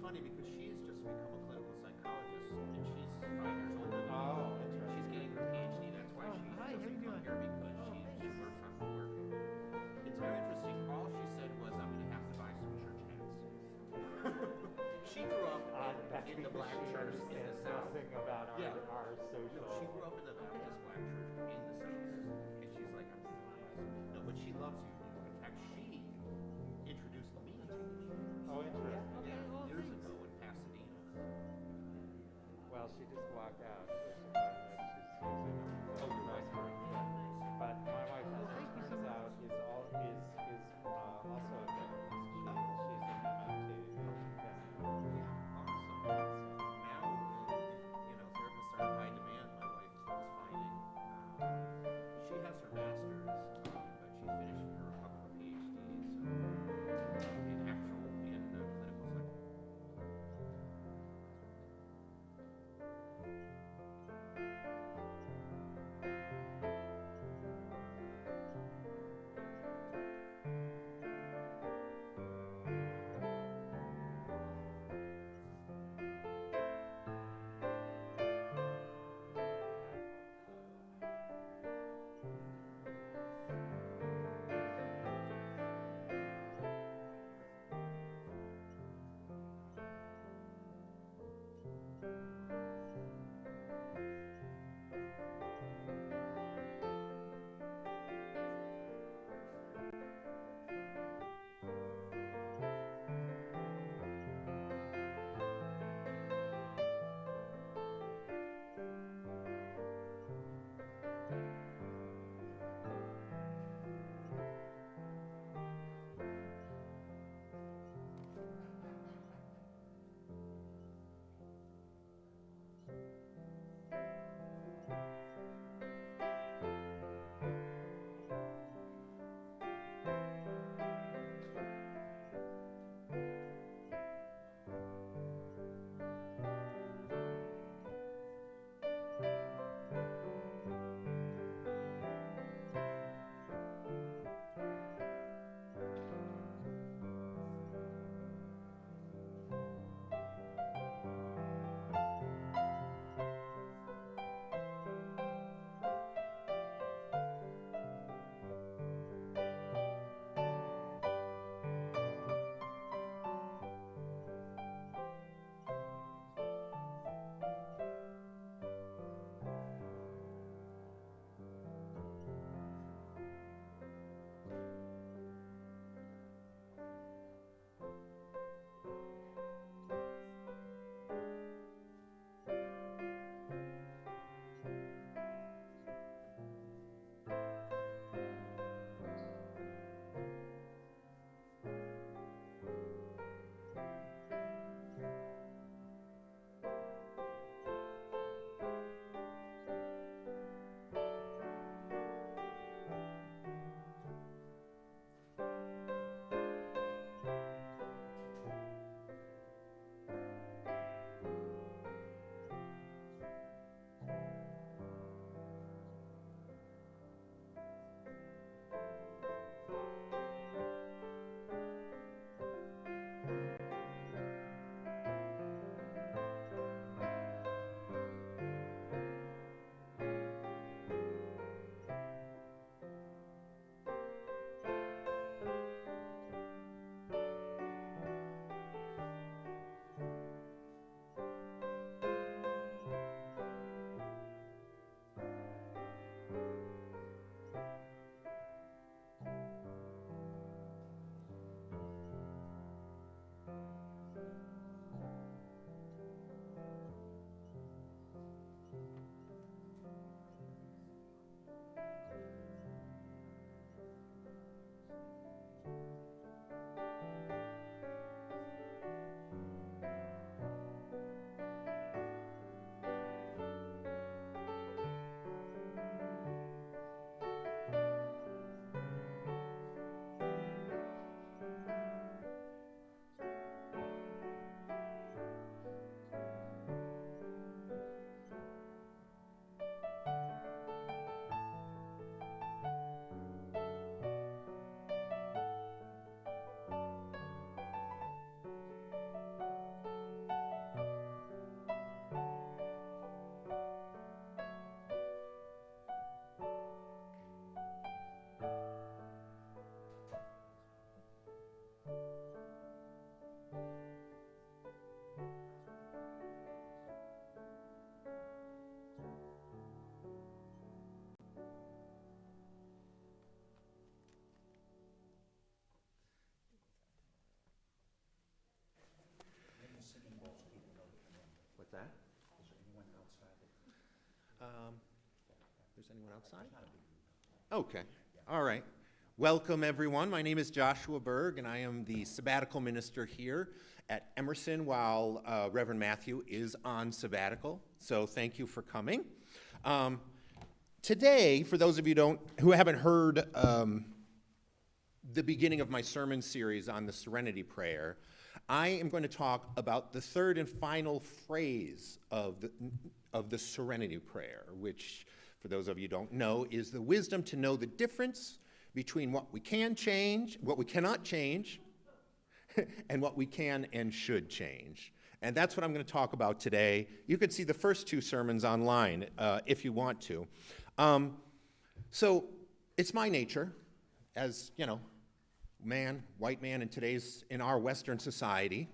funny because she's just become a clinical psychologist, and she's 5 years older than me. Oh, And interesting. she's getting her PhD. That's why she Hi, how doesn't you come doing? here because she works on her work. It's very interesting. All she said was, "I'm going to have to buy some church hats." She grew up in the black church in the South. Nothing about our, Yeah. our social. No, she grew up in the Baptist black church in the South, and she's like, "I'm going to buy some." No, but she loves you. In fact, she introduced me to you. Oh, interesting. Yeah, years ago in Pasadena. Well, she just walked out. She's using Oh, your wife. But my wife, as it turns out, is also a therapist. She's an MFT. Awesome. Now, therapists are in high demand. My wife is finding. She has her master's, but she's finishing her couple of PhDs in clinical psychology. that? Is there anyone outside? There's anyone outside? Okay. All right. Welcome, everyone. My name is Joshua Berg, and I am the sabbatical minister here at Emerson while Reverend Matthew is on sabbatical. So thank you for coming. Today, for those of you who haven't heard the beginning of my sermon series on the Serenity Prayer, I am going to talk about the third and final phrase of the Serenity Prayer, which, for those of you who don't know, is the wisdom to know the difference between what we can change, what we cannot change, and what we can and should change. And that's what I'm going to talk about today. You can see the first two sermons online if you want to. So it's my nature, as, you know, white man in our Western society,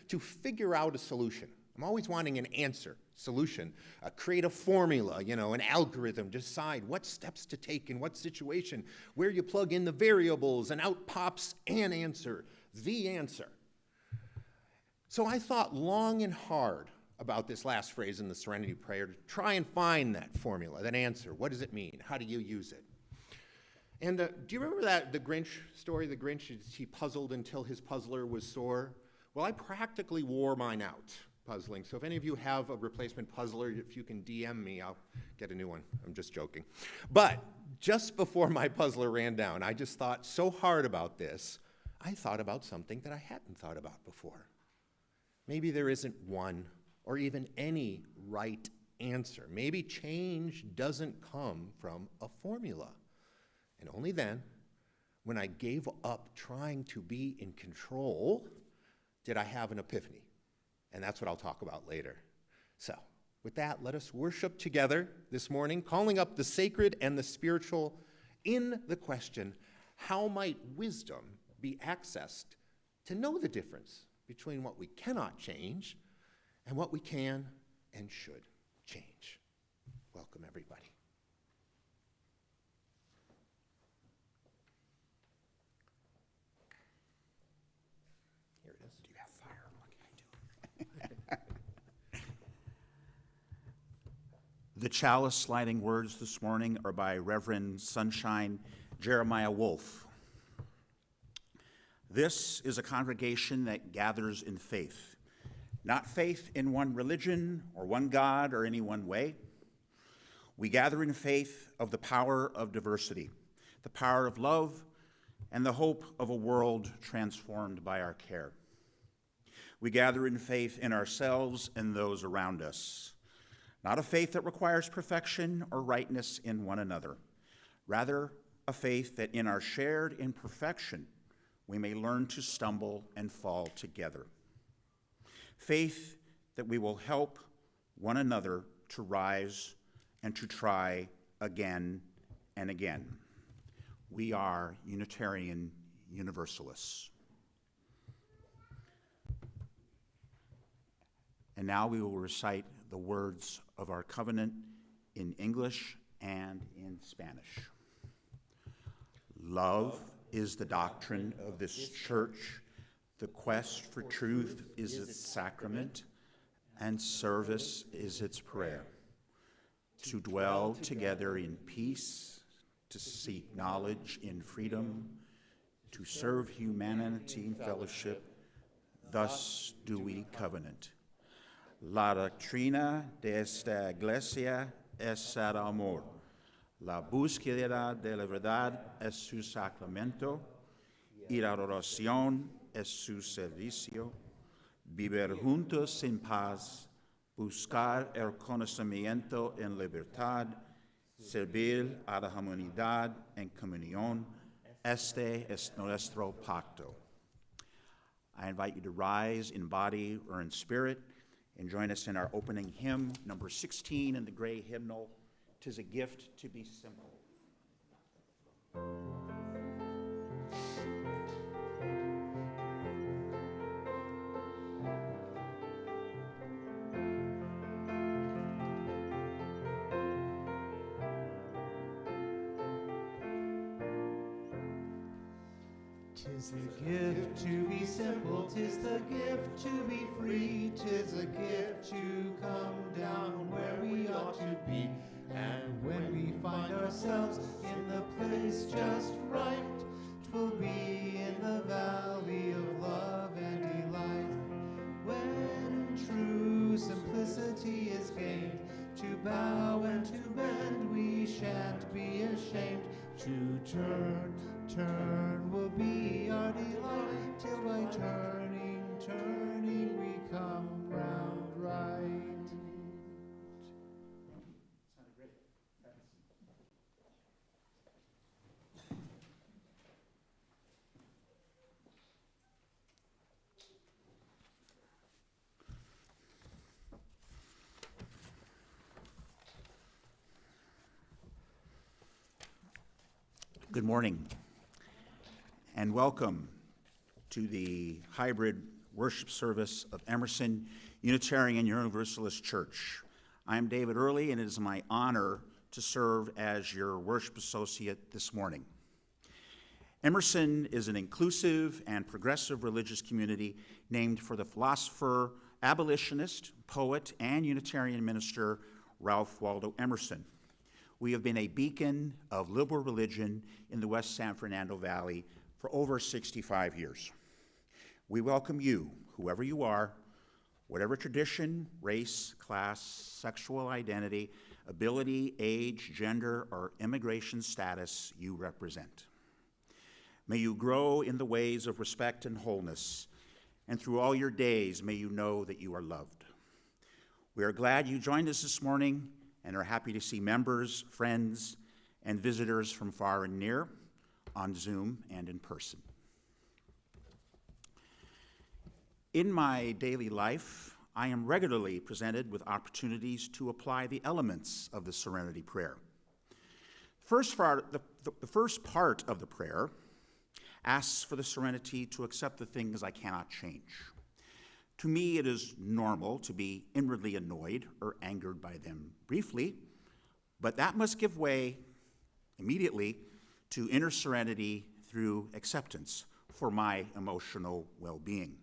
to figure out a solution. I'm always wanting an answer, solution, create a formula, an algorithm, decide what steps to take in what situation, where you plug in the variables, and out pops an answer, the answer. So I thought long and hard about this last phrase in the Serenity Prayer to try and find that formula, that answer. What does it mean? How do you use it? And do you remember the Grinch story? The Grinch, he puzzled until his puzzler was sore. Well, I practically wore mine out puzzling. So if any of you have a replacement puzzler, if you can DM me, I'll get a new one. I'm just joking. But just before my puzzler ran down, I just thought so hard about this, I thought about something that I hadn't thought about before. Maybe there isn't one or even any right answer. Maybe change doesn't come from a formula. And only then, when I gave up trying to be in control, did I have an epiphany. And that's what I'll talk about later. So, with that, let us worship together this morning, calling up the sacred and the spiritual in the question, how might wisdom be accessed to know the difference between what we cannot change and what we can and should change? Welcome, everybody. Here it is. Do you have fire? What can I do? The chalice sliding words this morning are by Reverend Sunshine Jeremiah Wolf. This is a congregation that gathers in faith, not faith in one religion or one God or any one way. We gather in faith of the power of diversity, the power of love, and the hope of a world transformed by our care. We gather in faith in ourselves and those around us, not a faith that requires perfection or rightness in one another, rather a faith that in our shared imperfection we may learn to stumble and fall together. Faith that we will help one another to rise and to try again and again. We are Unitarian Universalists. And now we will recite the words of our covenant in English and in Spanish. Love is the doctrine of this church. The quest for truth is its sacrament, and service is its prayer. To dwell together in peace, to seek knowledge in freedom, to serve humanity in fellowship, thus do we covenant. La doctrina de esta iglesia es el amor. La búsqueda de la verdad es su sacramento, y la oración es su servicio. Vivir juntos en paz, buscar el conocimiento en libertad, servir a la humanidad en comunión. Este es nuestro pacto. I invite you to rise in body or in spirit and join us in our opening hymn, number 16 in the gray hymnal, "'Tis a Gift to be Simple." 'Tis the gift to be simple, 'tis the gift to be free, 'tis a gift to come down where we ought to be. And when we find ourselves in the place just right, 'twill be in the valley of love and delight. When true simplicity is gained, to bow and to bend, we shan't be ashamed. To turn will be our delight, till by turning we come round right. Sounded great. Good morning, and welcome to the hybrid worship service of Emerson Unitarian Universalist Church. I am David Early, and it is my honor to serve as your worship associate this morning. Emerson is an inclusive and progressive religious community named for the philosopher, abolitionist, poet, and Unitarian minister Ralph Waldo Emerson. We have been a beacon of liberal religion in the West San Fernando Valley for over 65 years. We welcome you, whoever you are, whatever tradition, race, class, sexual identity, ability, age, gender, or immigration status you represent. May you grow in the ways of respect and wholeness, and through all your days may you know that you are loved. We are glad you joined us this morning and are happy to see members, friends, and visitors from far and near, on Zoom and in person. In my daily life, I am regularly presented with opportunities to apply the elements of the Serenity prayer. The first part of the prayer asks for the serenity to accept the things I cannot change. To me, it is normal to be inwardly annoyed or angered by them briefly, but that must give way immediately to inner serenity through acceptance for my emotional well-being.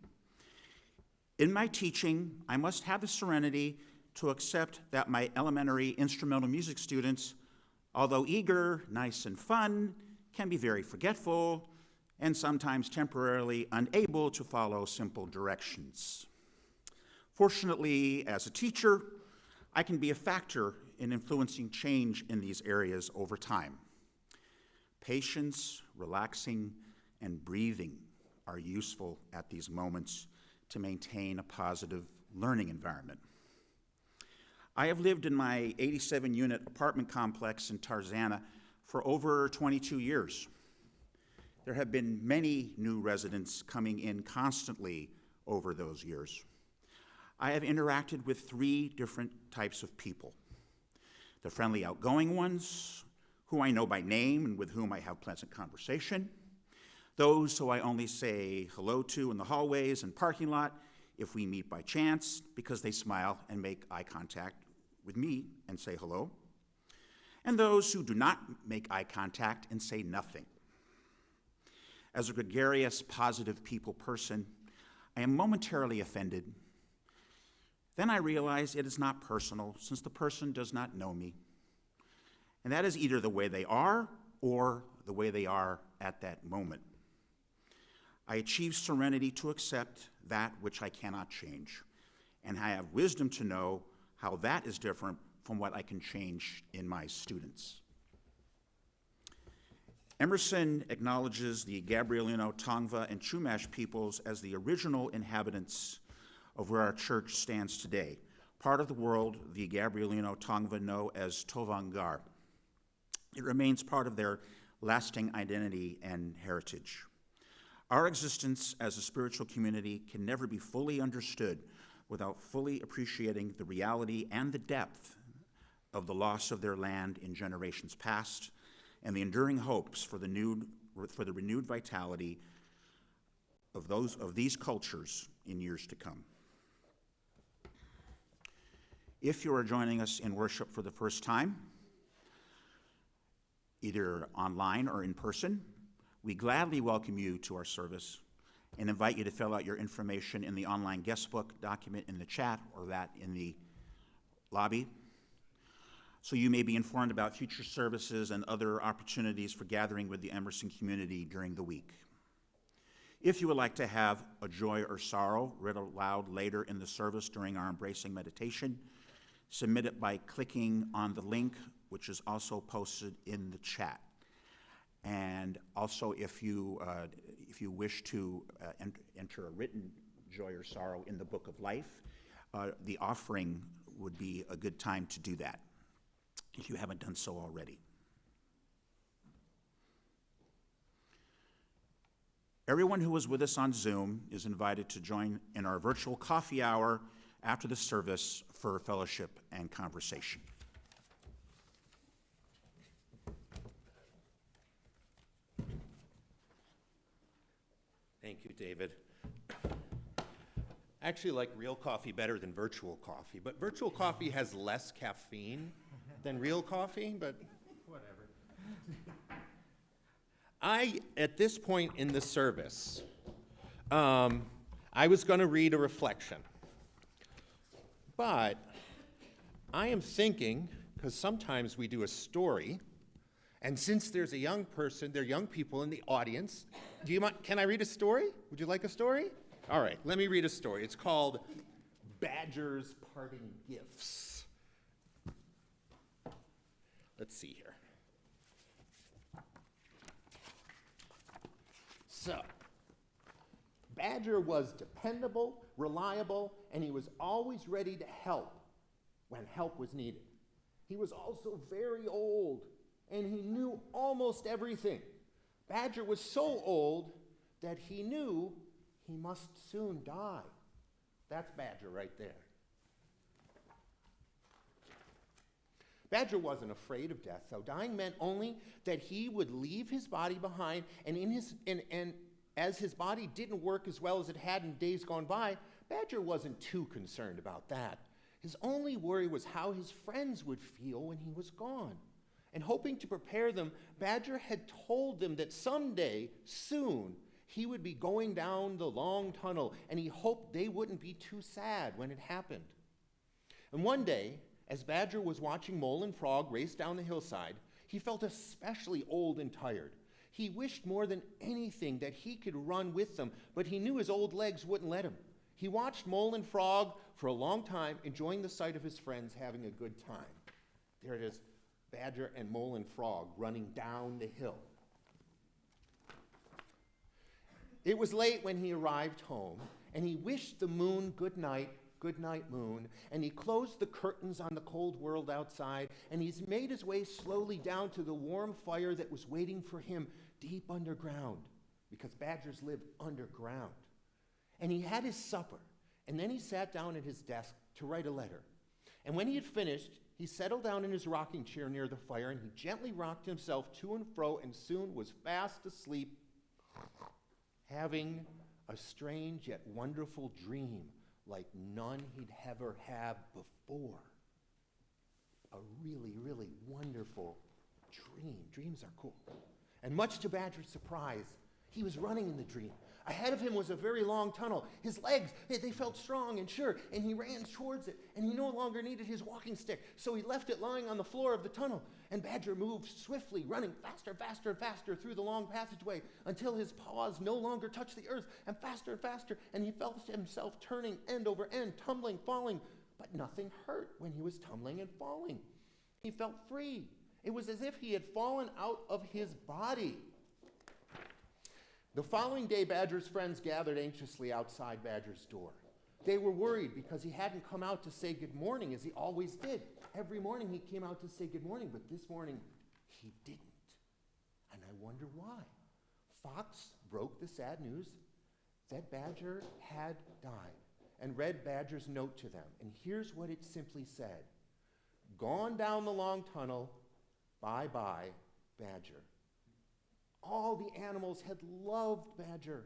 In my teaching, I must have the serenity to accept that my elementary instrumental music students, although eager, nice, and fun, can be very forgetful and sometimes temporarily unable to follow simple directions. Fortunately, as a teacher, I can be a factor in influencing change in these areas over time. Patience, relaxing, and breathing are useful at these moments to maintain a positive learning environment. I have lived in my 87-unit apartment complex in Tarzana for over 22 years. There have been many new residents coming in constantly over those years. I have interacted with 3 different types of people: the friendly, outgoing ones, who I know by name and with whom I have pleasant conversation; those who I only say hello to in the hallways and parking lot if we meet by chance because they smile and make eye contact with me and say hello; and those who do not make eye contact and say nothing. As a gregarious, positive people person, I am momentarily offended. Then I realize it is not personal, since the person does not know me. And that is either the way they are or the way they are at that moment. I achieve serenity to accept that which I cannot change, and I have wisdom to know how that is different from what I can change in my students. Emerson acknowledges the Gabrielino, Tongva, and Chumash peoples as the original inhabitants of where our church stands today, part of the world the Gabrielino Tongva know as Tovangar. It remains part of their lasting identity and heritage. Our existence as a spiritual community can never be fully understood without fully appreciating the reality and the depth of the loss of their land in generations past and the enduring hopes for the renewed vitality of these cultures in years to come. If you are joining us in worship for the first time, either online or in person, We gladly welcome you to our service and invite you to fill out your information in the online guest book document in the chat or that in the lobby, so you may be informed about future services and other opportunities for gathering with the Emerson community during the week. If you would like to have a joy or sorrow read aloud later in the service during our embracing meditation, submit it by clicking on the link, which is also posted in the chat. And also, if you wish to enter a written joy or sorrow in the Book of Life, the offering would be a good time to do that, if you haven't done so already. Everyone who was with us on Zoom is invited to join in our virtual coffee hour after the service for fellowship and conversation. Thank you, David. I actually like real coffee better than virtual coffee, but virtual coffee has less caffeine than real coffee, but Whatever. at this point in the service, I was going to read a reflection. But I am thinking, because sometimes we do a story, and since there's a young person, there are young people in the audience, can I read a story? Would you like a story? All right, let me read a story. It's called Badger's Parting Gifts. Let's see here. So, Badger was dependable, reliable, and he was always ready to help when help was needed. He was also very old, and he knew almost everything. Badger was so old that he knew he must soon die. That's Badger right there. Badger wasn't afraid of death, though. Dying meant only that he would leave his body behind, and as his body didn't work as well as it had in days gone by, Badger wasn't too concerned about that. His only worry was how his friends would feel when he was gone. And hoping to prepare them, Badger had told them that someday, soon, he would be going down the long tunnel, and he hoped they wouldn't be too sad when it happened. And one day, as Badger was watching Mole and Frog race down the hillside, he felt especially old and tired. He wished more than anything that he could run with them, but he knew his old legs wouldn't let him. He watched Mole and Frog for a long time, enjoying the sight of his friends having a good time. There it is, Badger and Mole and Frog running down the hill. It was late when he arrived home, and he wished the moon good night, moon, and he closed the curtains on the cold world outside, and he's made his way slowly down to the warm fire that was waiting for him deep underground, because badgers live underground. And he had his supper, and then he sat down at his desk to write a letter. And when he had finished, he settled down in his rocking chair near the fire, and he gently rocked himself to and fro, and soon was fast asleep, having a strange yet wonderful dream like none he'd ever had before. A really, really wonderful dream. Dreams are cool. And much to Badger's surprise, he was running in the dream. Ahead of him was a very long tunnel. His legs, they felt strong and sure, and he ran towards it, and he no longer needed his walking stick, so he left it lying on the floor of the tunnel, and Badger moved swiftly, running faster, faster, and faster through the long passageway until his paws no longer touched the earth, and faster, and he felt himself turning end over end, tumbling, falling, but nothing hurt when he was tumbling and falling. He felt free. It was as if he had fallen out of his body. The following day, Badger's friends gathered anxiously outside Badger's door. They were worried because he hadn't come out to say good morning as he always did. Every morning he came out to say good morning, but this morning he didn't. And I wonder why. Fox broke the sad news that Badger had died and read Badger's note to them. And here's what it simply said. Gone down the long tunnel, bye-bye, Badger. All the animals had loved Badger,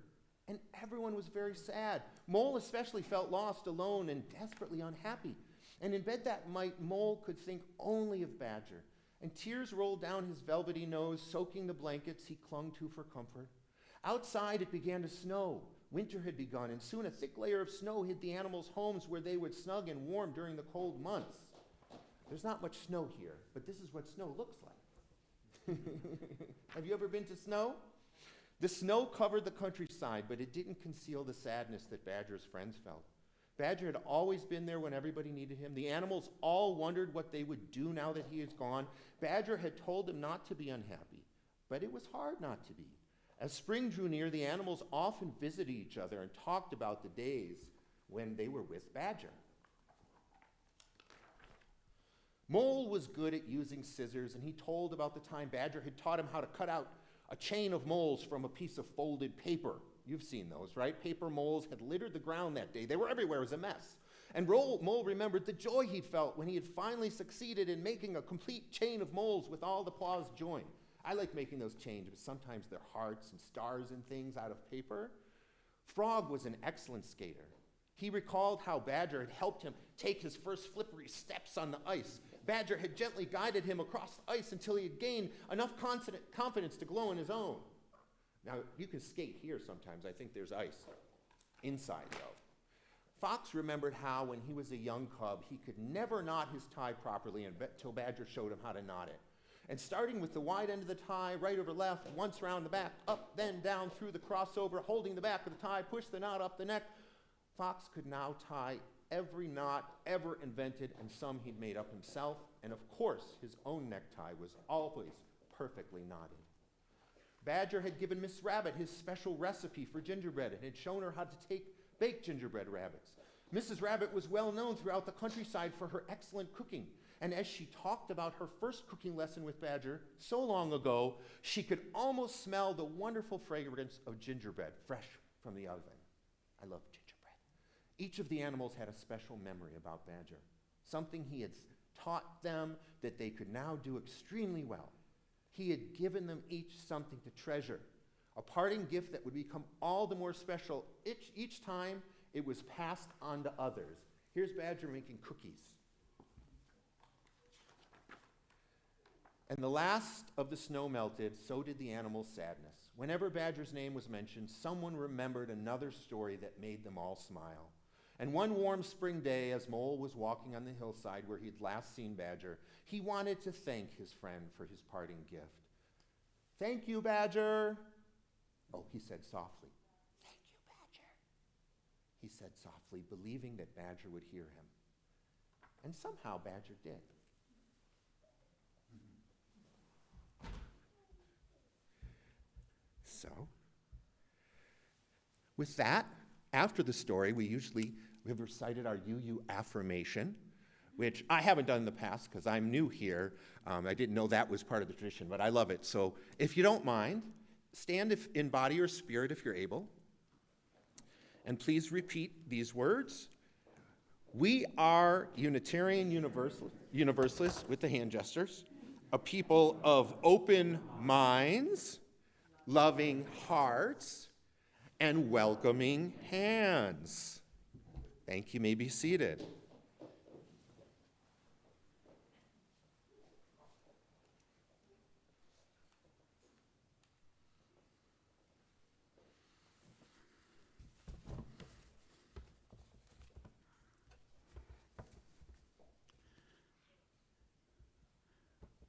and everyone was very sad. Mole especially felt lost, alone, and desperately unhappy. And in bed that night, Mole could think only of Badger. and tears rolled down his velvety nose, soaking the blankets he clung to for comfort. Outside, it began to snow. Winter had begun, and soon a thick layer of snow hid the animals' homes where they would snug and warm during the cold months. There's not much snow here, but this is what snow looks like. Have you ever been to snow? The snow covered the countryside, but it didn't conceal the sadness that Badger's friends felt. Badger had always been there when everybody needed him. The animals all wondered what they would do now that he is gone. Badger had told them not to be unhappy, but it was hard not to be. As spring drew near, the animals often visited each other and talked about the days when they were with Badger. Mole was good at using scissors, and he told about the time Badger had taught him how to cut out a chain of moles from a piece of folded paper. You've seen those, right? Paper moles had littered the ground that day. They were everywhere as a mess. And Mole remembered the joy he'd felt when he had finally succeeded in making a complete chain of moles with all the paws joined. I like making those chains, but sometimes they're hearts and stars and things out of paper. Frog was an excellent skater. He recalled how Badger had helped him take his first slippery steps on the ice. Badger had gently guided him across the ice until he had gained enough confidence to glow on his own. Now, you can skate here sometimes. I think there's ice inside, though. Fox remembered how, when he was a young cub, he could never knot his tie properly until Badger showed him how to knot it. And starting with the wide end of the tie, right over left, once round the back, up, then down through the crossover, holding the back of the tie, push the knot up the neck, Fox could now tie every knot ever invented, and some he'd made up himself. And of course, his own necktie was always perfectly knotted. Badger had given Miss Rabbit his special recipe for gingerbread and had shown her how to bake gingerbread rabbits. Mrs. Rabbit was well known throughout the countryside for her excellent cooking. And as she talked about her first cooking lesson with Badger so long ago, she could almost smell the wonderful fragrance of gingerbread fresh from the oven. I love gingerbread. Each of the animals had a special memory about Badger, something he had taught them that they could now do extremely well. He had given them each something to treasure, a parting gift that would become all the more special each time it was passed on to others. Here's Badger making cookies. And the last of the snow melted, so did the animals' sadness. Whenever Badger's name was mentioned, someone remembered another story that made them all smile. And one warm spring day, as Mole was walking on the hillside where he'd last seen Badger, he wanted to thank his friend for his parting gift. "Thank you, Badger." "Oh," he said softly. "Thank you, Badger," he said softly, believing that Badger would hear him. And somehow Badger did. So, with that, after the story, we have recited our UU affirmation, which I haven't done in the past because I'm new here. I didn't know that was part of the tradition, but I love it. So if you don't mind, stand in body or spirit if you're able. And please repeat these words. We are Unitarian Universalists with the hand gestures, a people of open minds, loving hearts, and welcoming hands. Thank you. May be seated.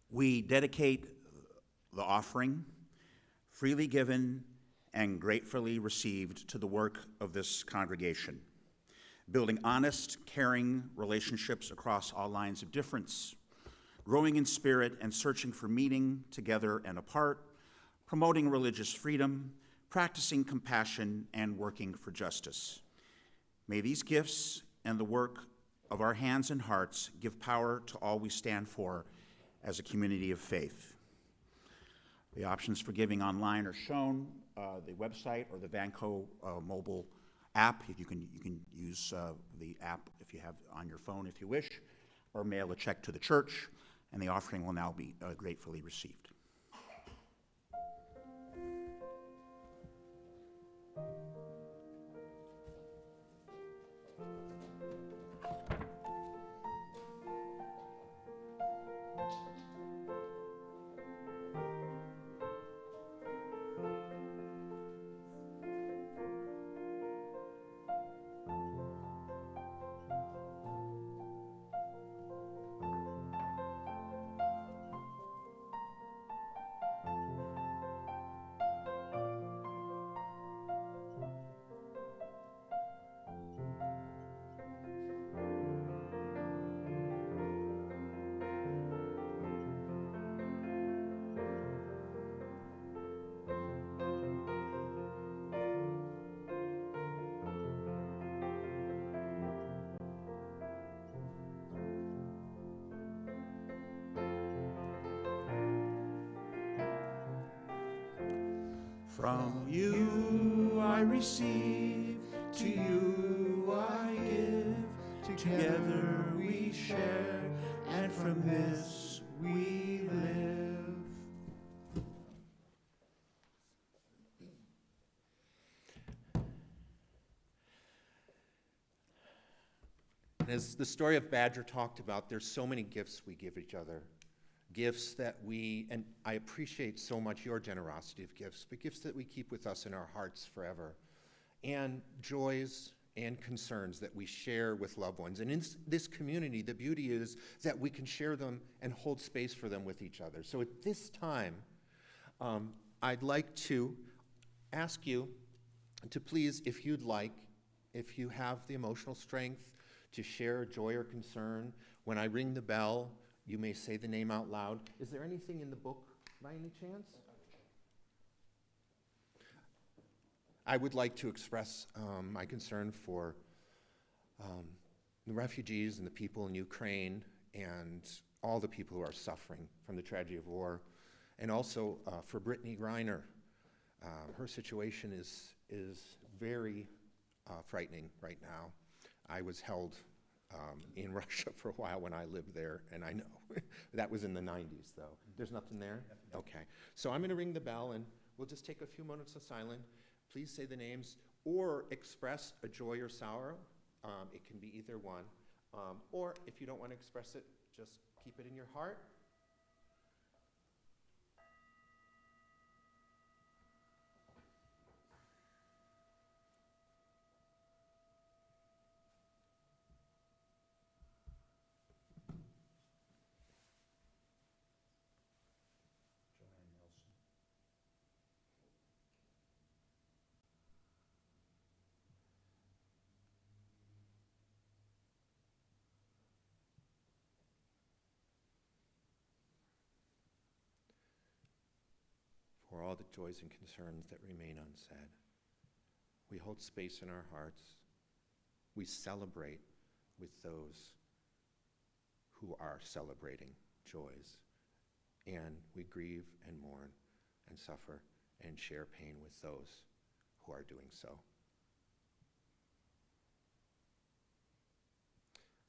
We dedicate the offering, freely given and gratefully received, to the work of this congregation, building honest, caring relationships across all lines of difference, growing in spirit and searching for meaning together and apart, promoting religious freedom, practicing compassion, and working for justice. May these gifts and the work of our hands and hearts give power to all we stand for as a community of faith. The options for giving online are shown, the website or the Vanco mobile app. You can use the app if you have on your phone if you wish, or mail a check to the church, and the offering will now be gratefully received. From you I receive, to you I give. Together we share, and from this we live. And as the story of Badger talked about, there's so many gifts we give each other. Gifts that and I appreciate so much your generosity of gifts, but gifts that we keep with us in our hearts forever. And joys and concerns that we share with loved ones. And in this community, the beauty is that we can share them and hold space for them with each other. So at this time, I'd like to ask you to please, if you'd like, if you have the emotional strength to share a joy or concern, when I ring the bell, you may say the name out loud. Is there anything in the book by any chance? I would like to express my concern for the refugees and the people in Ukraine and all the people who are suffering from the tragedy of war, and also for Brittany Griner. Her situation is very frightening right now. I was held in Russia for a while when I lived there, and I know. That was in the 90s, though. There's nothing there? Okay. So I'm going to ring the bell, and we'll just take a few moments of silence. Please say the names or express a joy or sorrow. It can be either one. Or if you don't want to express it, just keep it in your heart. For all the joys and concerns that remain unsaid, we hold space in our hearts. We celebrate with those who are celebrating joys. And we grieve and mourn and suffer and share pain with those who are doing so.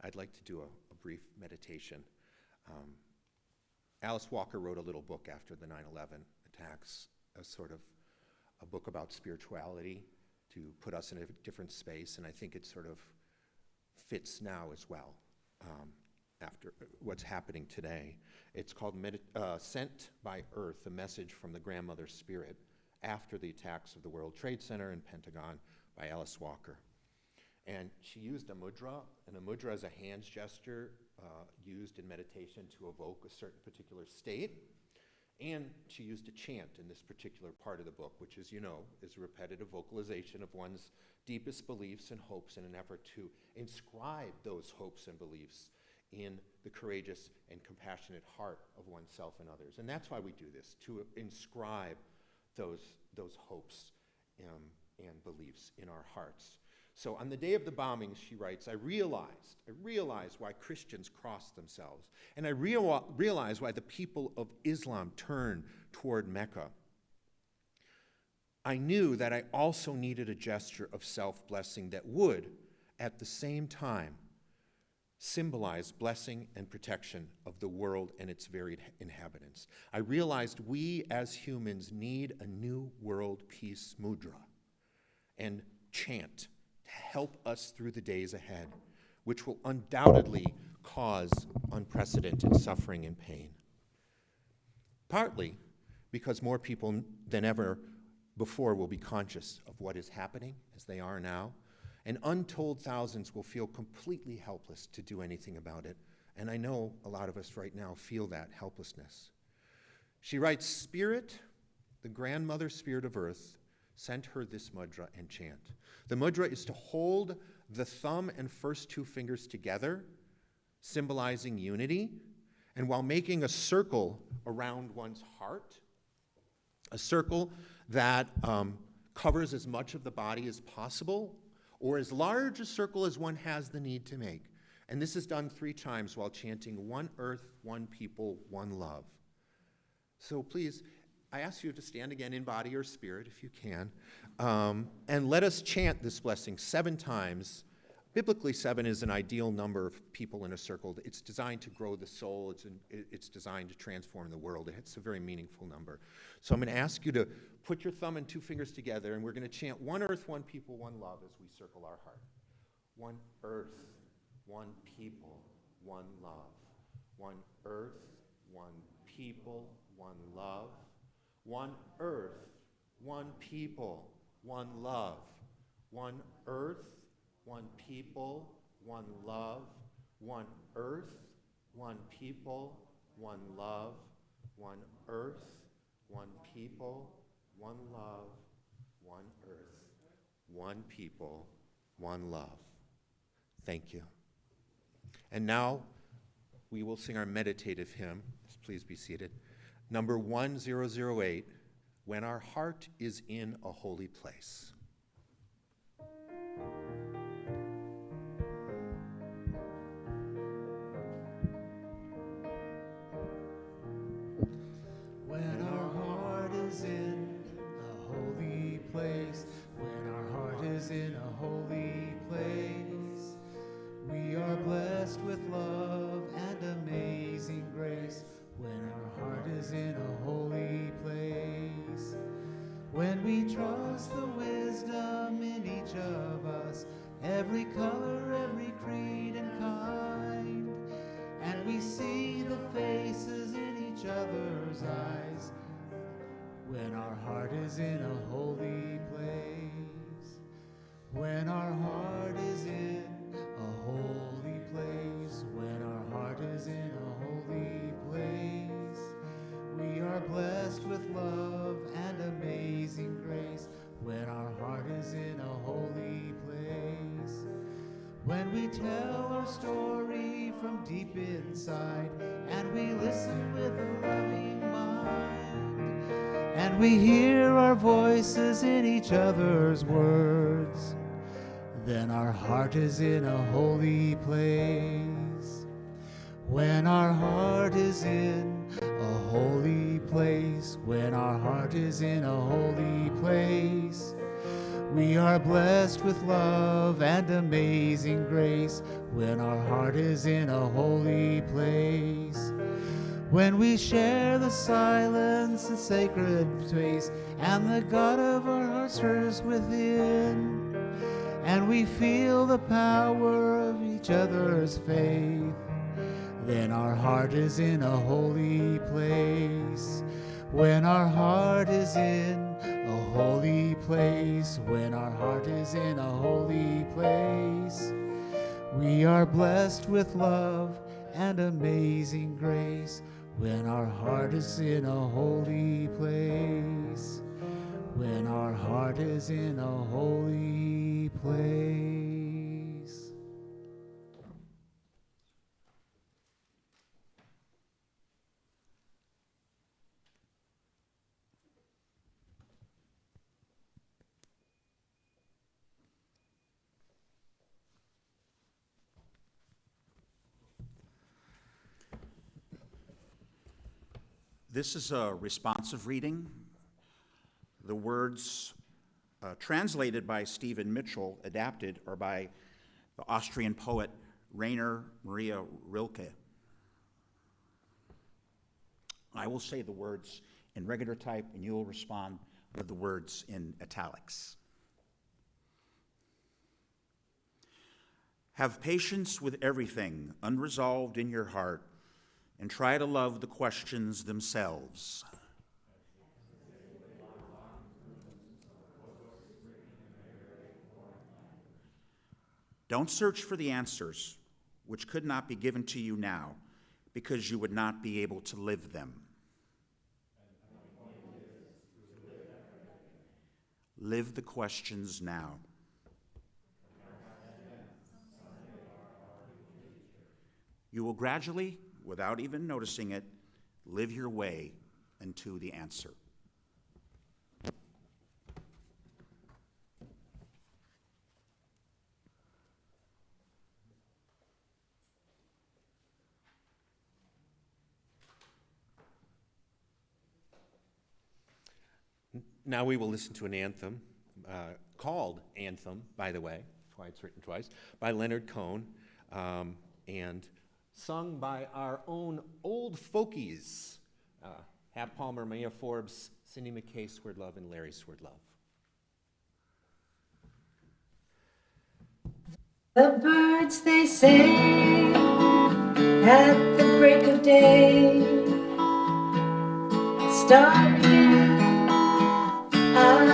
I'd like to do a brief meditation. Alice Walker wrote a little book after the 9/11 attacks, a sort of a book about spirituality to put us in a different space, and I think it sort of fits now as well after what's happening today. It's called Sent by Earth, a message from the grandmother spirit after the attacks of the World Trade Center and Pentagon by Alice Walker. And she used a mudra, and a mudra is a hands gesture used in meditation to evoke a certain particular state. And she used a chant in this particular part of the book, which, as you know, is a repetitive vocalization of one's deepest beliefs and hopes in an effort to inscribe those hopes and beliefs in the courageous and compassionate heart of oneself and others. And that's why we do this, to inscribe those hopes and beliefs in our hearts. So on the day of the bombings, she writes, I realized why Christians crossed themselves. And I realized why the people of Islam turned toward Mecca. I knew that I also needed a gesture of self-blessing that would, at the same time, symbolize blessing and protection of the world and its varied inhabitants. I realized we as humans need a new world peace mudra and chant to help us through the days ahead, which will undoubtedly cause unprecedented suffering and pain. Partly because more people than ever before will be conscious of what is happening as they are now, and untold thousands will feel completely helpless to do anything about it. And I know a lot of us right now feel that helplessness. She writes, Spirit, the grandmother spirit of earth, sent her this mudra and chant. The mudra is to hold the thumb and first two fingers together, symbolizing unity, and while making a circle around one's heart, a circle that covers as much of the body as possible, or as large a circle as one has the need to make. And this is done 3 times while chanting one earth, one people, one love. So please, I ask you to stand again in body or spirit, if you can, and let us chant this blessing 7 times. Biblically, 7 is an ideal number of people in a circle. It's designed to grow the soul. It's designed to transform the world. It's a very meaningful number. So I'm going to ask you to put your thumb and 2 fingers together, and we're going to chant one earth, one people, one love as we circle our heart. One earth, one people, one love. One earth, one people, one love. One earth, one people, one love. One earth, one people, one love. One earth, one people, one love. One earth, one people, one love. One earth, one people, one love. Thank you. And now we will sing our meditative hymn. Please be seated. Number 1008, When Our Heart is in a Holy Place. When our heart is in a holy place, when our heart is in a holy place, we are blessed with love and amazing grace. When our heart is in a holy place, when we trust the wisdom in each of us, every color, every creed and kind, and we see the faces in each other's eyes, when our heart is in a holy place, when our heart is in a holy place, when our heart is in a holy place, we are blessed with love and amazing grace, when our heart is in a holy place, when we tell our story from deep inside, and we listen with a loving mind, and we hear our voices in each other's words, then our heart is in a holy place. When our heart is in a holy place, when our heart is in a holy place, we are blessed with love and amazing grace, when our heart is in a holy place. When we share the silence and sacred space, and the God of our hearts stirs within, and we feel the power of each other's faith, then our heart is in a holy place. When our heart is in a holy place, when our heart is in a holy place, we are blessed with love and amazing grace, when our heart is in a holy place, when our heart is in a holy place. This is a responsive reading. The words translated by Stephen Mitchell, adapted, are by the Austrian poet Rainer Maria Rilke. I will say the words in regular type, and you will respond with the words in italics. Have patience with everything unresolved in your heart, and try to love the questions themselves. Don't search for the answers which could not be given to you now, because you would not be able to live them. Live the questions now. You will gradually, without even noticing it, live your way into the answer. Now we will listen to an anthem called Anthem, by the way. That's why it's written twice, by Leonard Cohen, and sung by our own old folkies, Hap Palmer, Maya Forbes, Cindy McKay, Swerdlove, and Larry Swerdlove. The birds they sing at the break of day. Starting, I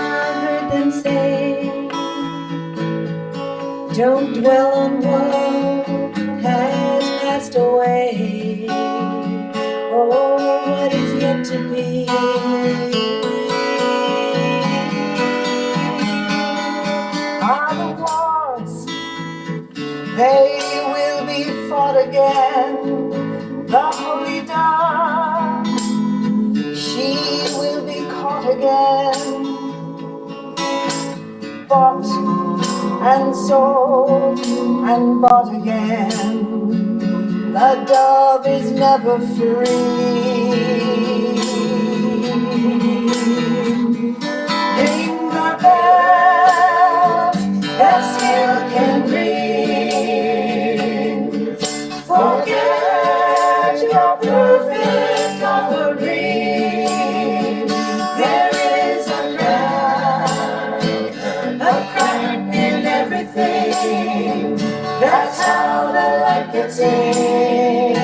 heard them say, don't dwell on what has passed away, or what is yet to be. Are the wars, they will be fought again. The holy dove, she will be caught again. Bought and sold and bought again. The dove is never free. Ring the bells that still can ring. Forget your perfect offering. There is a crack in everything. That's how the light gets in.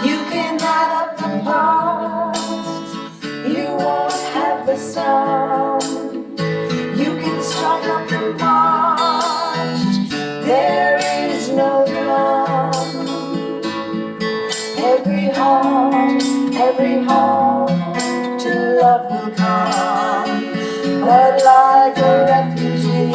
You can add up the parts, you won't have the sum. You can strike up the march, there is no drum. Every heart to love will come, but like a refugee,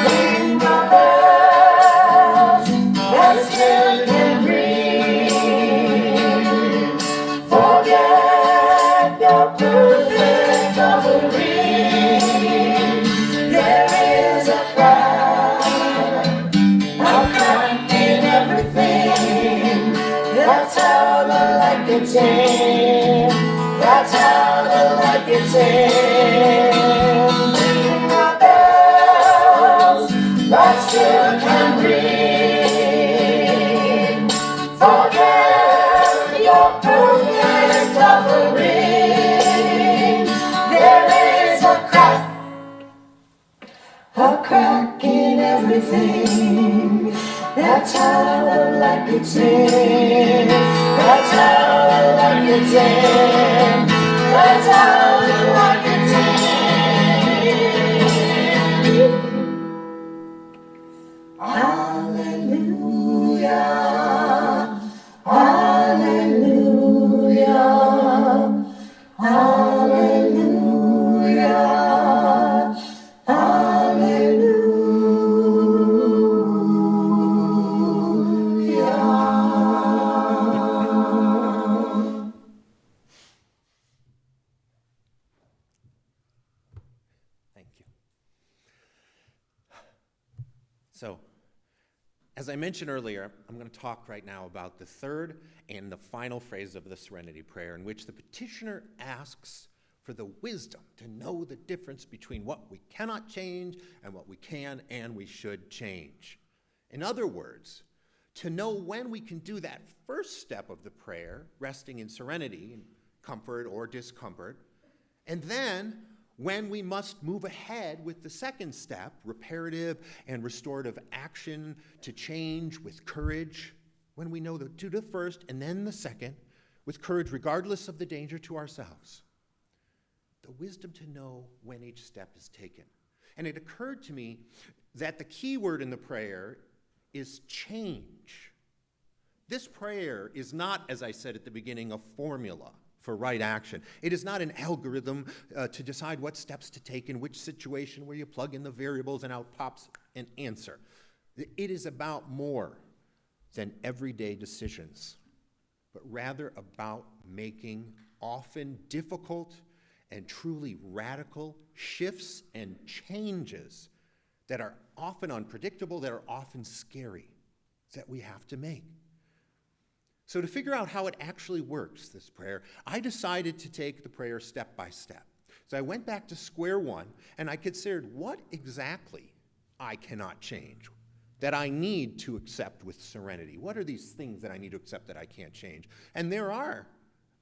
ring the bells that still can ring. Forget your perfect offering. There is a crack in everything. That's how the light gets in. That's how the light gets in. Ring the bells that still can ring. Forget your perfect offering. There is a crack in everything. That's how the light gets in. That's how the light gets in. That's how the light gets in. Hallelujah. Hallelujah. Hallelujah. Hallelujah. Thank you. So, as I mentioned earlier, I'm going to talk right now about the third and the final phrase of the Serenity Prayer, in which the petitioner asks for the wisdom to know the difference between what we cannot change and what we can and we should change. In other words, to know when we can do that first step of the prayer, resting in serenity, in comfort or discomfort, and then when we must move ahead with the second step, reparative and restorative action to change with courage, when we know to do the first and then the second with courage regardless of the danger to ourselves. The wisdom to know when each step is taken. And it occurred to me that the key word in the prayer is change. This prayer is not, as I said at the beginning, a formula for right action. It is not an algorithm to decide what steps to take in which situation where you plug in the variables and out pops an answer. It is about more than everyday decisions, but rather about making often difficult and truly radical shifts and changes that are often unpredictable, that are often scary, that we have to make. So to figure out how it actually works, this prayer, I decided to take the prayer step by step. So I went back to square one, and I considered what exactly I cannot change, that I need to accept with serenity. What are these things that I need to accept that I can't change? And there are,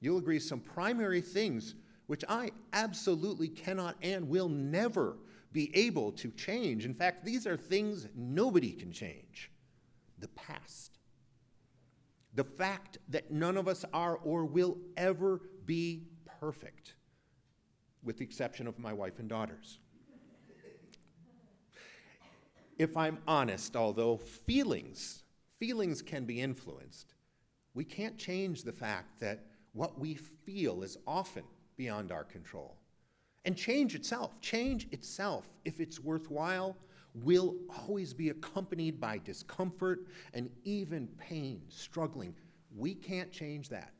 you'll agree, some primary things which I absolutely cannot and will never be able to change. In fact, these are things nobody can change. The past. The fact that none of us are or will ever be perfect, with the exception of my wife and daughters. If I'm honest, although feelings can be influenced, we can't change the fact that what we feel is often beyond our control. And change itself, if it's worthwhile, will always be accompanied by discomfort and even pain, struggling. We can't change that.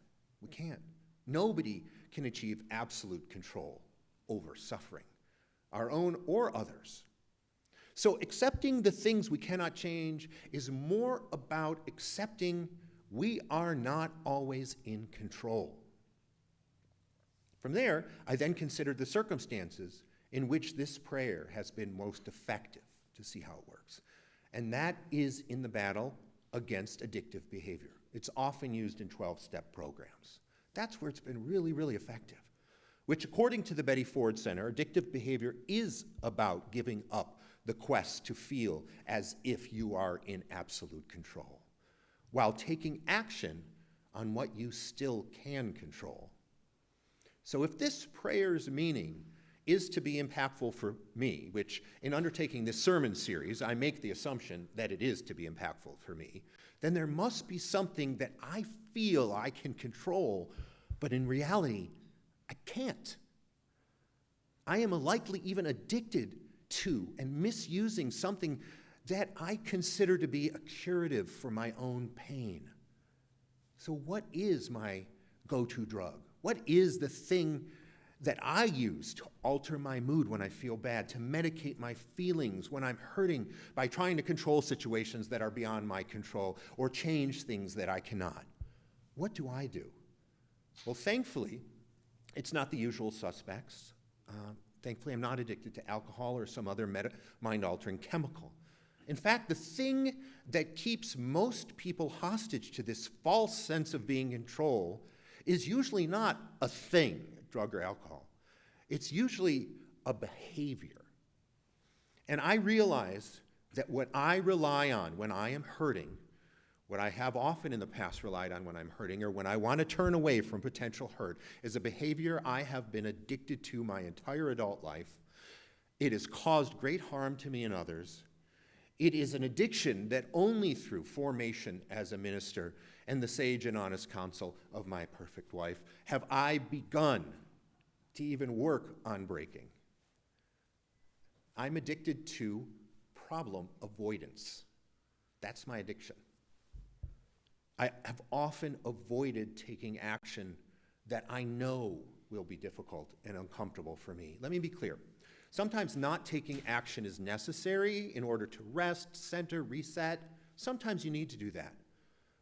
We can't. Nobody can achieve absolute control over suffering, our own or others. So accepting the things we cannot change is more about accepting we are not always in control. From there, I then considered the circumstances in which this prayer has been most effective to see how it works. And that is in the battle against addictive behavior. It's often used in 12-step programs. That's where it's been really, really effective, which according to the Betty Ford Center, addictive behavior is about giving up the quest to feel as if you are in absolute control, while taking action on what you still can control. So if this prayer's meaning is to be impactful for me, which in undertaking this sermon series, I make the assumption that it is to be impactful for me, then there must be something that I feel I can control, but in reality, I can't. I am likely even addicted to and misusing something that I consider to be a curative for my own pain. So what is my go-to drug? What is the thing that I use to alter my mood when I feel bad, to medicate my feelings when I'm hurting by trying to control situations that are beyond my control or change things that I cannot? What do I do? Well, thankfully, it's not the usual suspects. Thankfully, I'm not addicted to alcohol or some other mind-altering chemical. In fact, the thing that keeps most people hostage to this false sense of being in control is usually not a thing, drug or alcohol. It's usually a behavior. And I realize that what I rely on when I am hurting, what I have often in the past relied on when I'm hurting, or when I want to turn away from potential hurt, is a behavior I have been addicted to my entire adult life. It has caused great harm to me and others. It is an addiction that only through formation as a minister and the sage and honest counsel of my perfect wife have I begun to even work on breaking. I'm addicted to problem avoidance. That's my addiction. I have often avoided taking action that I know will be difficult and uncomfortable for me. Let me be clear. Sometimes not taking action is necessary in order to rest, center, reset. Sometimes you need to do that.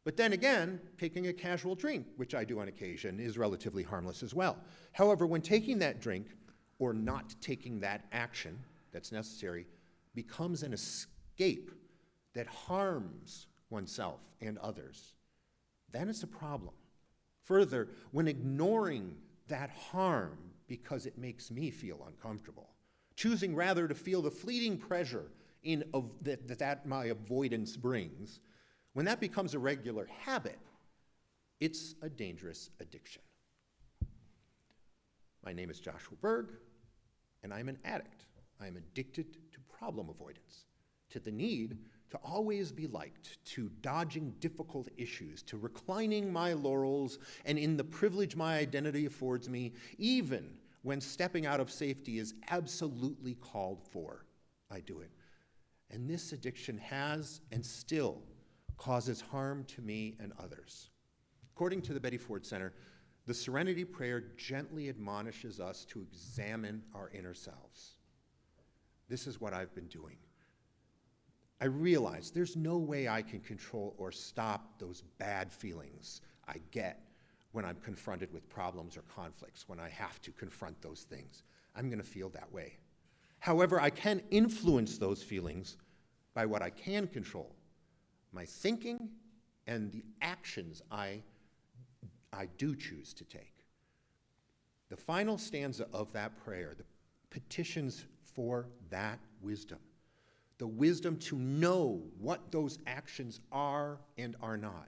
But then again, taking a casual drink, which I do on occasion, is relatively harmless as well. However, when taking that drink or not taking that action that's necessary becomes an escape that harms oneself and others, then it's a problem. Further, when ignoring that harm because it makes me feel uncomfortable, choosing rather to feel the fleeting pleasure that my avoidance brings, when that becomes a regular habit, it's a dangerous addiction. My name is Joshua Berg, and I'm an addict. I'm addicted to problem avoidance, to the need to always be liked, to dodging difficult issues, to reclining my laurels, and in the privilege my identity affords me, even when stepping out of safety is absolutely called for. I do it. And this addiction has and still causes harm to me and others. According to the Betty Ford Center, the Serenity Prayer gently admonishes us to examine our inner selves. This is what I've been doing. I realize there's no way I can control or stop those bad feelings I get when I'm confronted with problems or conflicts, when I have to confront those things. I'm going to feel that way. However, I can influence those feelings by what I can control, my thinking and the actions I do choose to take. The final stanza of that prayer, the petitions for that wisdom, the wisdom to know what those actions are and are not.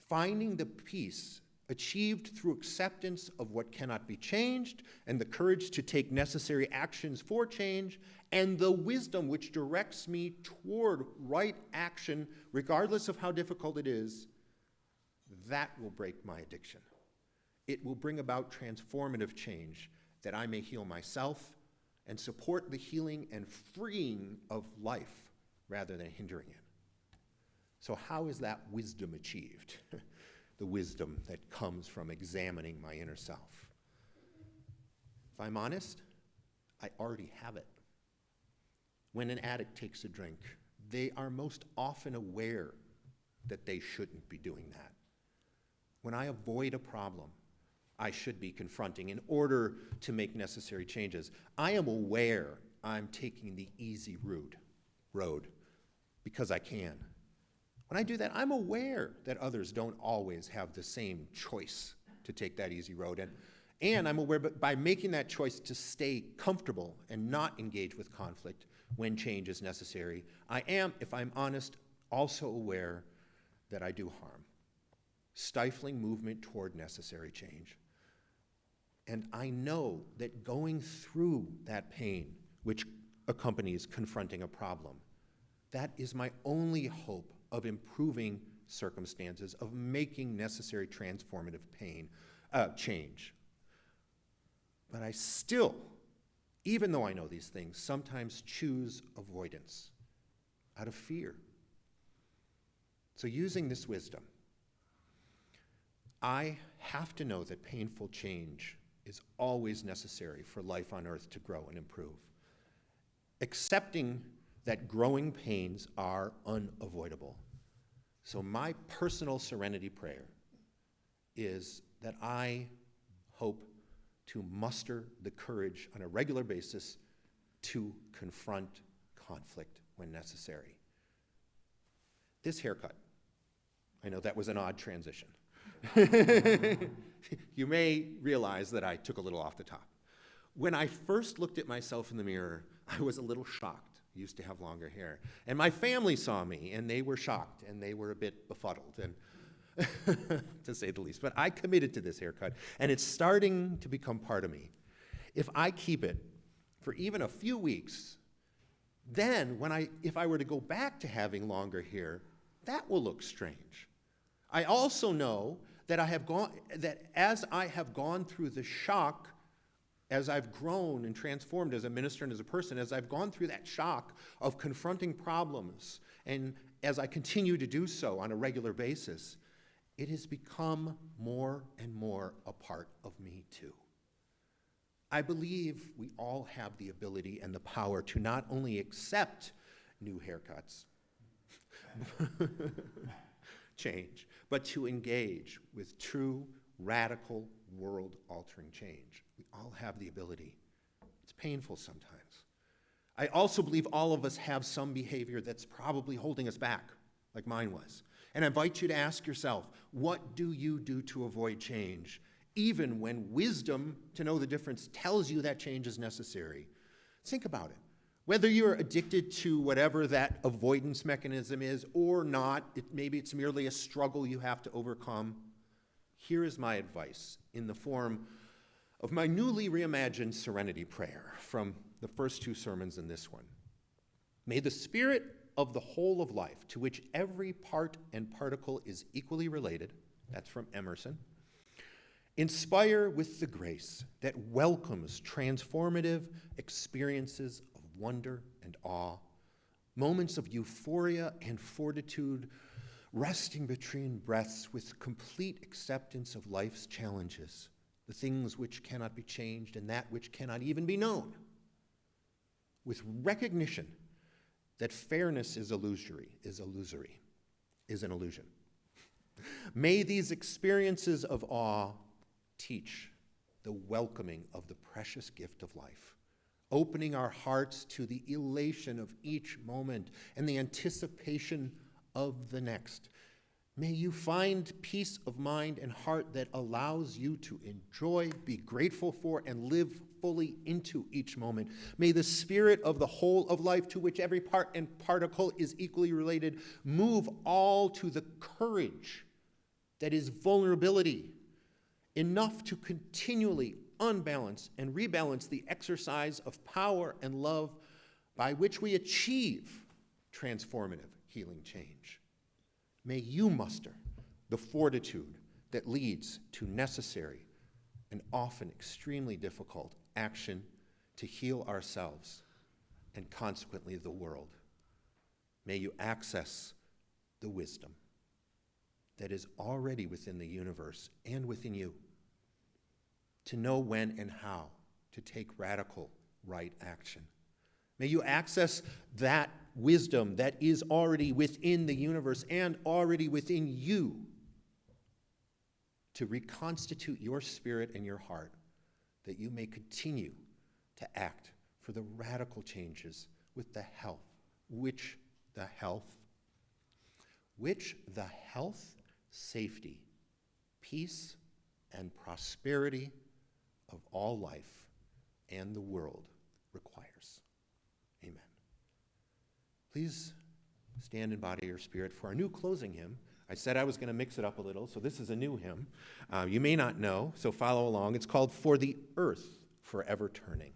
Finding the peace achieved through acceptance of what cannot be changed and the courage to take necessary actions for change, and the wisdom which directs me toward right action, regardless of how difficult it is, that will break my addiction. It will bring about transformative change that I may heal myself and support the healing and freeing of life rather than hindering it. So how is that wisdom achieved? The wisdom that comes from examining my inner self. If I'm honest, I already have it. When an addict takes a drink, they are most often aware that they shouldn't be doing that. When I avoid a problem I should be confronting in order to make necessary changes, I am aware I'm taking the easy road because I can. When I do that, I'm aware that others don't always have the same choice to take that easy road. And I'm aware, but by making that choice to stay comfortable and not engage with conflict when change is necessary, I am, if I'm honest, also aware that I do harm, stifling movement toward necessary change. And I know that going through that pain, which accompanies confronting a problem, that is my only hope of improving circumstances, of making necessary transformative change. But I still, even though I know these things, sometimes choose avoidance out of fear. So using this wisdom, I have to know that painful change is always necessary for life on earth to grow and improve. Accepting that growing pains are unavoidable. So my personal serenity prayer is that I hope to muster the courage on a regular basis to confront conflict when necessary. This haircut, I know that was an odd transition. You may realize that I took a little off the top. When I first looked at myself in the mirror, I was a little shocked. I used to have longer hair. And my family saw me, and they were shocked, and they were a bit befuddled, and to say the least. But I committed to this haircut, and it's starting to become part of me. If I keep it for even a few weeks, then if I were to go back to having longer hair, that will look strange. I also know that as I have gone through the shock, as I've grown and transformed as a minister and as a person, as I've gone through that shock of confronting problems, and as I continue to do so on a regular basis, it has become more and more a part of me too. I believe we all have the ability and the power to not only accept new haircuts, change, but to engage with true, radical, world-altering change. We all have the ability. It's painful sometimes. I also believe all of us have some behavior that's probably holding us back, like mine was. And I invite you to ask yourself, what do you do to avoid change, even when wisdom to know the difference tells you that change is necessary? Think about it. Whether you're addicted to whatever that avoidance mechanism is or not, maybe it's merely a struggle you have to overcome, here is my advice in the form of my newly reimagined Serenity prayer from the first two sermons and this one. May the spirit of the whole of life, to which every part and particle is equally related, that's from Emerson, inspire with the grace that welcomes transformative experiences of wonder and awe, moments of euphoria and fortitude, resting between breaths with complete acceptance of life's challenges, the things which cannot be changed and that which cannot even be known, with recognition that fairness is an illusion. May these experiences of awe teach the welcoming of the precious gift of life, opening our hearts to the elation of each moment and the anticipation of the next. May you find peace of mind and heart that allows you to enjoy, be grateful for, and live fully into each moment. May the spirit of the whole of life, to which every part and particle is equally related, move all to the courage that is vulnerability, enough to continually unbalance and rebalance the exercise of power and love by which we achieve transformative healing change. May you muster the fortitude that leads to necessary and often extremely difficult action to heal ourselves and consequently the world. May you access the wisdom that is already within the universe and within you to know when and how to take radical right action. May you access that wisdom that is already within the universe and already within you to reconstitute your spirit and your heart, that you may continue to act for the radical changes with the health, which the health, safety, peace, and prosperity of all life and the world requires. Amen. Please stand in body or spirit for our new closing hymn. I said I was going to mix it up a little, so this is a new hymn. You may not know, so follow along. It's called For the Earth Forever Turning.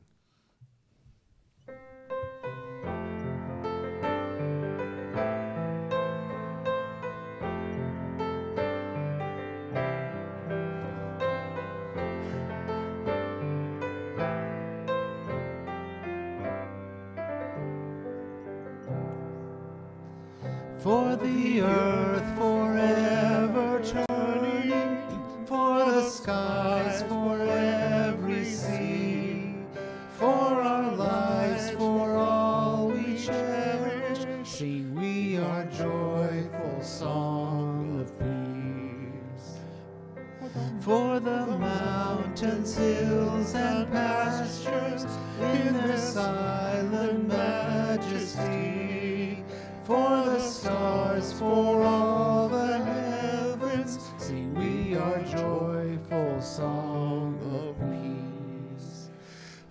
For the earth forever turning, for the skies, for every sea, for our lives, for all we cherish, sing we our joyful song of peace. For the mountains, hills, and pastures in their silent majesty, for the stars, for all the heavens, sing we our joyful song of peace.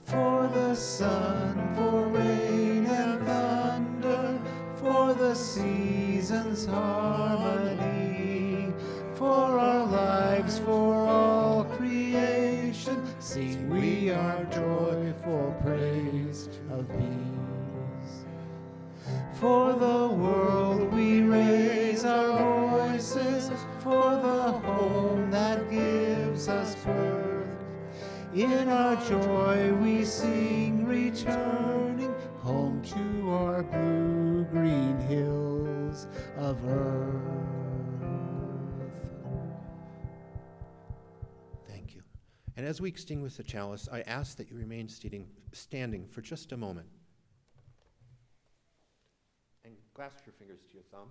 For the sun, for rain and thunder, for the seasons' harmony, for our lives, for all creation, sing we our joyful praise of peace. For the world we raise our voices, for the home that gives us birth. In our joy we sing, returning home to our blue-green hills of earth. Thank you. And as we extinguish the chalice, I ask that you remain standing for just a moment. And clasp your fingers to your thumb,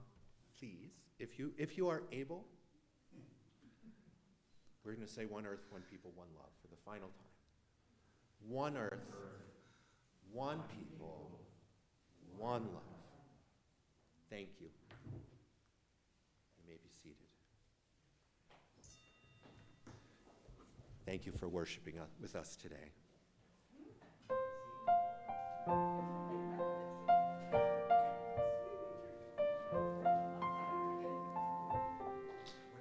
please. If you are able, we're going to say one earth, one people, one love for the final time. One earth, one people, one love. Thank you. You may be seated. Thank you for worshiping with us today. What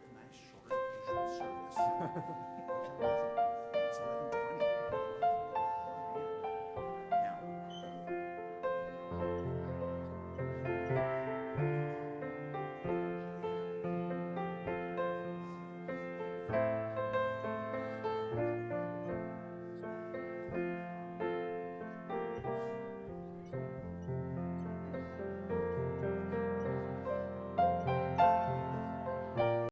a nice short service.